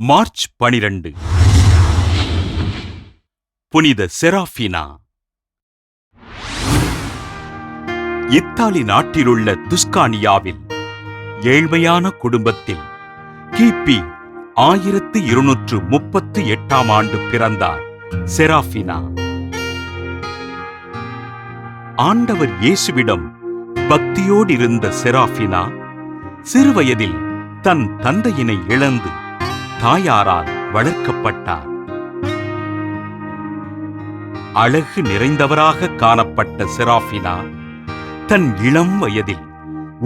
March 12. புனித Serafina. Italy நாட்டிலுள்ள துஸ்கானியாவில் ஏழ்மையான குடும்பத்தில் கிபி 1238 பிறந்தார் செராஃபினா. ஆண்டவர் இயேசுவிடம் பக்தியோடிருந்த செராஃபினா சிறுவயதில் தன் தந்தையினை இழந்து தாயாரால் வளர்க்கப்பட்டார். அழகு நிறைந்தவராக காணப்பட்ட செராஃபினா தன் இளம் வயதில்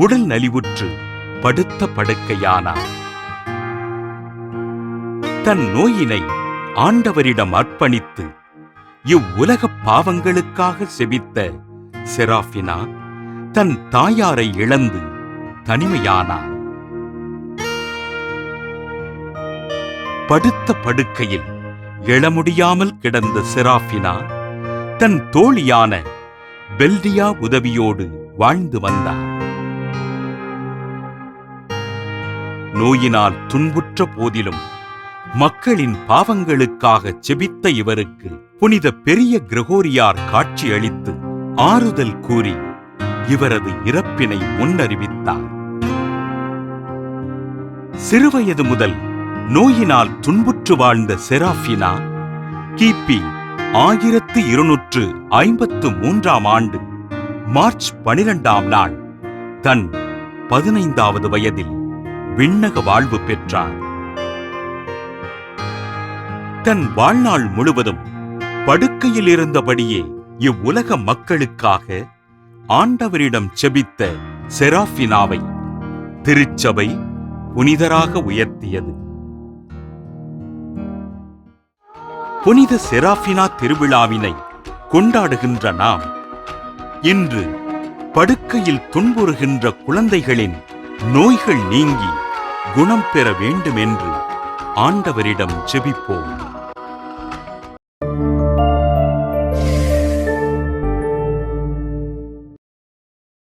உடல் நலிவுற்று படுத்த படுக்கையானார். தன் நோயினை ஆண்டவரிடம் அர்ப்பணித்து இவ்வுலகப் பாவங்களுக்காக செபித்த செராஃபினா தன் தாயாரை இழந்து தனிமையானார். படுத்த படுக்கையில் எழமுடியாமல் கிடந்த செராஃபினா தன் தோழியான பெல்டியா உதவியோடு வாழ்ந்து வந்தார். நோயினால் துன்புற்ற போதிலும் மக்களின் பாவங்களுக்காக செபித்த இவருக்கு புனித பெரிய கிரகோரியார் காட்சியளித்து ஆறுதல் கூறி இவரது இறப்பினை முன்னறிவித்தார். சிறுவயது முதல் நோயினால் துன்புற்று வாழ்ந்த செராஃபினா கிபி 1253 மார்ச் 12 தன் 15வது வயதில் விண்ணக வாழ்வு பெற்றார். தன் வாழ்நாள் முழுவதும் படுக்கையில் இருந்தபடியே இவ்வுலக மக்களுக்காக ஆண்டவரிடம் செபித்த செராஃபினாவை திருச்சபை புனிதராக உயர்த்தியது. புனித செராஃபினா திருவிழாவினை கொண்டாடுகின்ற நாம் இன்று படுக்கையில் துன்புறுகின்ற குழந்தைகளின் நோய்கள் நீங்கி குணம் பெற வேண்டும் என்று ஆண்டவரிடம் ஜெபிப்போம்.